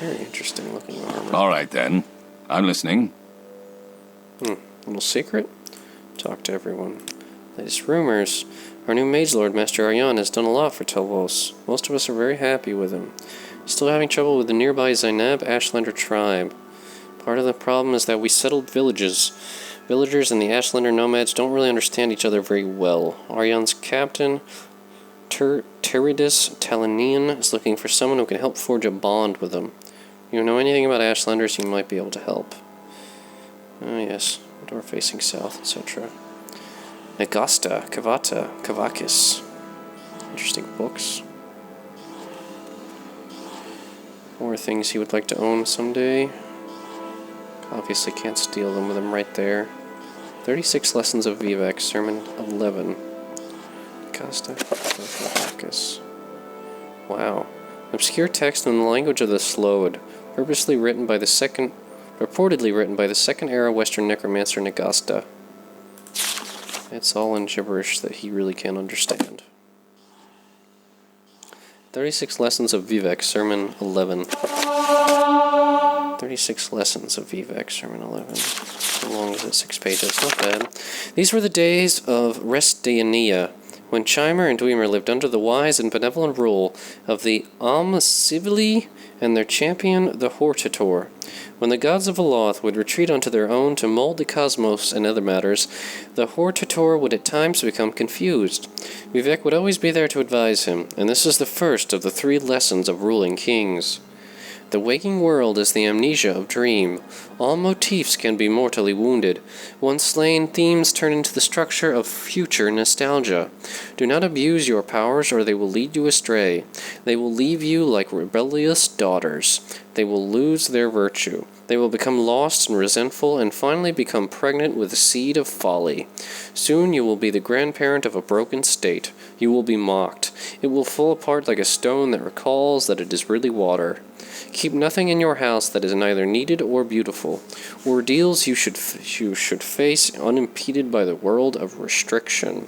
Very interesting looking armor. All right, then. I'm listening. Little secret? Talk to everyone. Latest rumors. Our new Mage Lord, Master Aryan, has done a lot for Tel Vos. Most of us are very happy with him. He's still having trouble with the nearby Zainab Ashlander tribe. Part of the problem is that we settled villages. Villagers and the Ashlander nomads don't really understand each other very well. Aryan's captain, Teridus Talanian, is looking for someone who can help forge a bond with them. If you know anything about Ashlanders, you might be able to help. Oh yes, door facing south, etc. Nagasta, Kavata, Kavakis. Interesting books. More things he would like to own someday. Obviously can't steal them with him right there. 36 Lessons of Vivek, Sermon 11. Nagasta, Kavakis. Wow. Obscure text in the language of the Slode, purportedly written by the second era Western necromancer Nagasta. It's all in gibberish that he really can't understand. 36 Lessons of Vivek, Sermon 11. 36 Lessons of Vivek, Sermon 11. How long is it? 6 pages. Not bad. These were the days of Restdania, when Chimer and Dwemer lived under the wise and benevolent rule of the Almcivili and their champion, the Hortator. When the gods of Aloth would retreat onto their own to mold the cosmos and other matters, the Hortator would at times become confused. Vivek would always be there to advise him, and this is the first of the 3 lessons of ruling kings. The waking world is the amnesia of dream. All motifs can be mortally wounded. Once slain, themes turn into the structure of future nostalgia. Do not abuse your powers, or they will lead you astray. They will leave you like rebellious daughters. They will lose their virtue. They will become lost and resentful, and finally become pregnant with the seed of folly. Soon you will be the grandparent of a broken state. You will be mocked. It will fall apart like a stone that recalls that it is really water. Keep nothing in your house that is neither needed or beautiful. Ordeals you should face unimpeded by the world of restriction.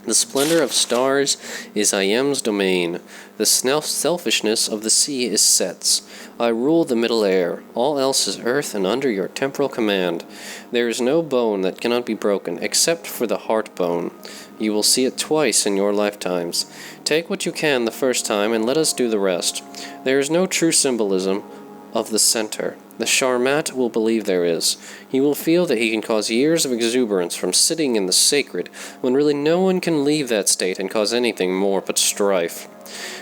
The splendor of stars is Ayem's domain. The selfishness of the sea is Set's. I rule the middle air. All else is earth and under your temporal command. There is no bone that cannot be broken, except for the heart bone. You will see it twice in your lifetimes. Take what you can the first time, and let us do the rest. There is no true symbolism of the center. The Sharmat will believe there is. He will feel that he can cause years of exuberance from sitting in the sacred, when really no one can leave that state and cause anything more but strife.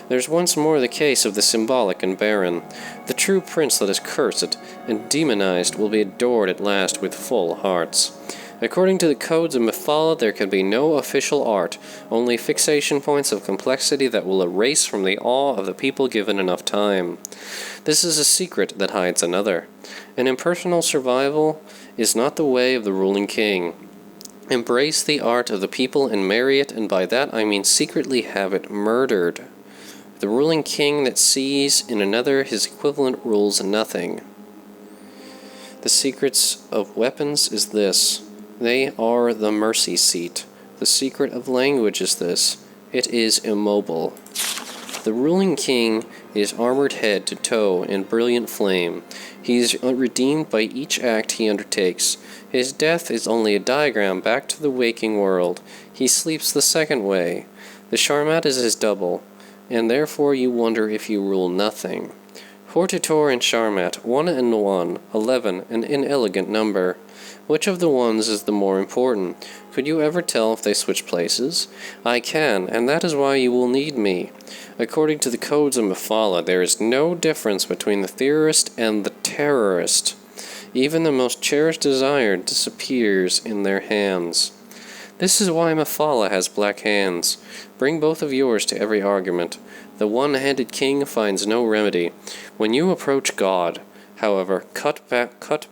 There's once more the case of the symbolic and barren. The true prince that is cursed and demonized will be adored at last with full hearts. According to the codes of Mephala, there can be no official art, only fixation points of complexity that will erase from the awe of the people given enough time. This is a secret that hides another. An impersonal survival is not the way of the ruling king. Embrace the art of the people and marry it, and by that I mean secretly have it murdered. The ruling king that sees in another his equivalent rules nothing. The secrets of weapons is this. They are the mercy seat. The secret of language is this. It is immobile. The ruling king is armored head to toe in brilliant flame. He is redeemed by each act he undertakes. His death is only a diagram back to the waking world. He sleeps the second way. The Sharmat is his double, and therefore you wonder if you rule nothing. Hortator and Sharmat, 1 and 1, 11, an inelegant number. Which of the ones is the more important? Could you ever tell if they switch places? I can, and that is why you will need me. According to the codes of Mephala, there is no difference between the theorist and the terrorist. Even the most cherished desire disappears in their hands. This is why Mephala has black hands. Bring both of yours to every argument. The one-handed king finds no remedy. When you approach God, however, cut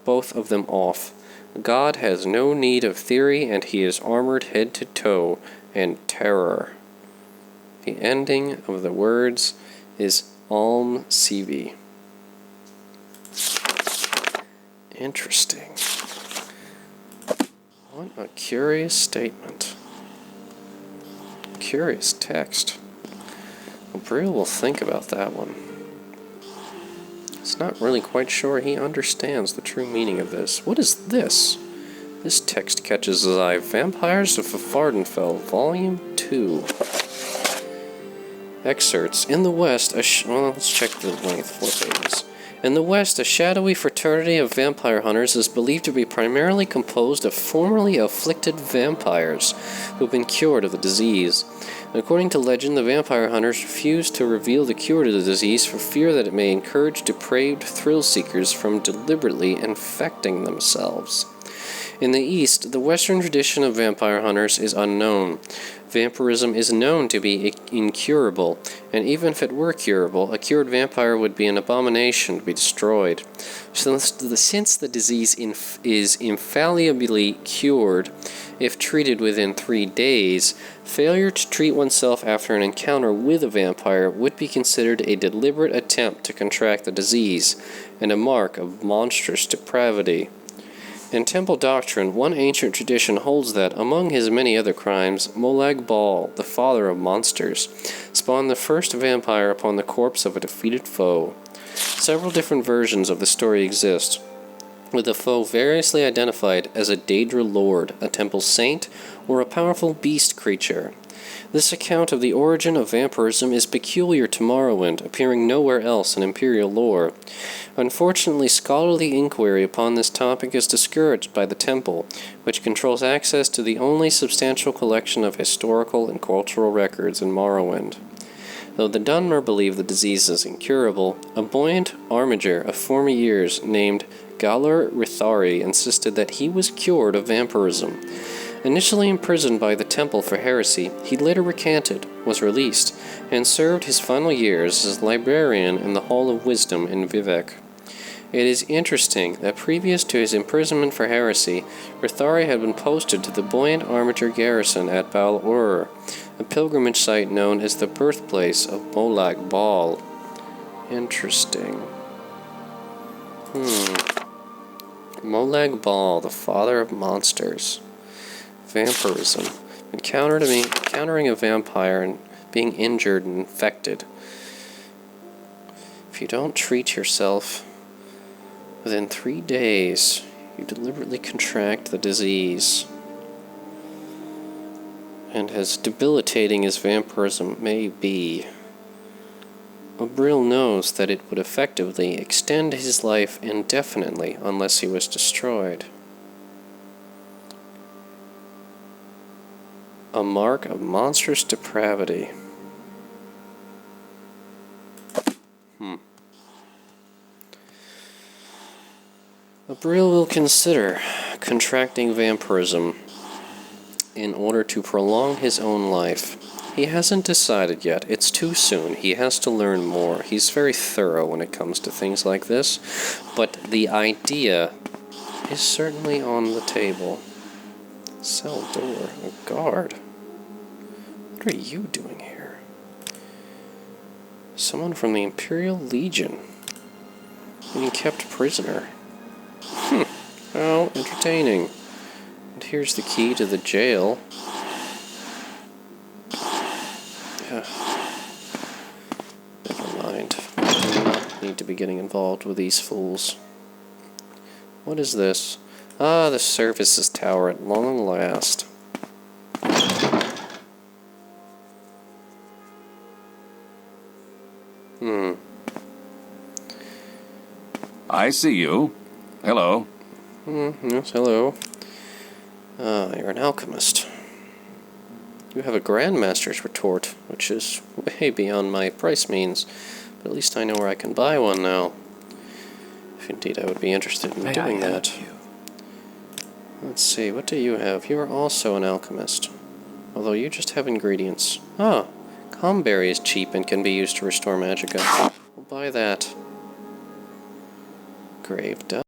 both of them off. God has no need of theory, and he is armored head to toe in terror. The ending of the words is Alm Sivi. Interesting. What a curious statement. Curious text. Abreel will think about that one. It's not really quite sure he understands the true meaning of this. What is this? This text catches his eye. Vampires of Fardenfell, Volume 2. Excerpts. In the West, well, let's check the length. 4 pages. In the West, a shadowy fraternity of vampire hunters is believed to be primarily composed of formerly afflicted vampires who have been cured of the disease. According to legend, the vampire hunters refuse to reveal the cure to the disease for fear that it may encourage depraved thrill-seekers from deliberately infecting themselves. In the East, the Western tradition of vampire hunters is unknown. Vampirism is known to be incurable, and even if it were curable, a cured vampire would be an abomination to be destroyed. Since the disease is infallibly cured if treated within 3 days, failure to treat oneself after an encounter with a vampire would be considered a deliberate attempt to contract the disease, and a mark of monstrous depravity. In temple doctrine, one ancient tradition holds that, among his many other crimes, Molag Bal, the father of monsters, spawned the first vampire upon the corpse of a defeated foe. Several different versions of the story exist, with the foe variously identified as a Daedra lord, a temple saint, or a powerful beast creature. This account of the origin of vampirism is peculiar to Morrowind, appearing nowhere else in Imperial lore. Unfortunately, scholarly inquiry upon this topic is discouraged by the Temple, which controls access to the only substantial collection of historical and cultural records in Morrowind. Though the Dunmer believe the disease is incurable, a buoyant armiger of former years named Galar Rithari insisted that he was cured of vampirism. Initially imprisoned by the Temple for heresy, he later recanted, was released, and served his final years as librarian in the Hall of Wisdom in Vivec. It is interesting that previous to his imprisonment for heresy, Rithari had been posted to the buoyant armiger garrison at Bal Ur, a pilgrimage site known as the birthplace of Molag Bal. Interesting. Molag Bal, the father of monsters. Vampirism. Encountering a vampire and being injured and infected. If you don't treat yourself within 3 days, you deliberately contract the disease. And as debilitating as vampirism may be, Abreel knows that it would effectively extend his life indefinitely unless he was destroyed. A mark of monstrous depravity. Abreel will consider contracting vampirism in order to prolong his own life. He hasn't decided yet. It's too soon. He has to learn more. He's very thorough when it comes to things like this, but the idea is certainly on the table. Cell door. A guard. What are you doing here? Someone from the Imperial Legion. Being kept prisoner. How entertaining. And here's the key to the jail. Never mind. I do not need to be getting involved with these fools. What is this? Ah, the services tower at long last. I see you. Hello. Yes, hello. You're an alchemist. You have a Grandmaster's retort, which is way beyond my price means, but at least I know where I can buy one now. If indeed I would be interested in doing that. Let's see, what do you have? You are also an alchemist, although you just have ingredients. Ah, Comberry is cheap and can be used to restore magicka. We'll buy that. Grave dust.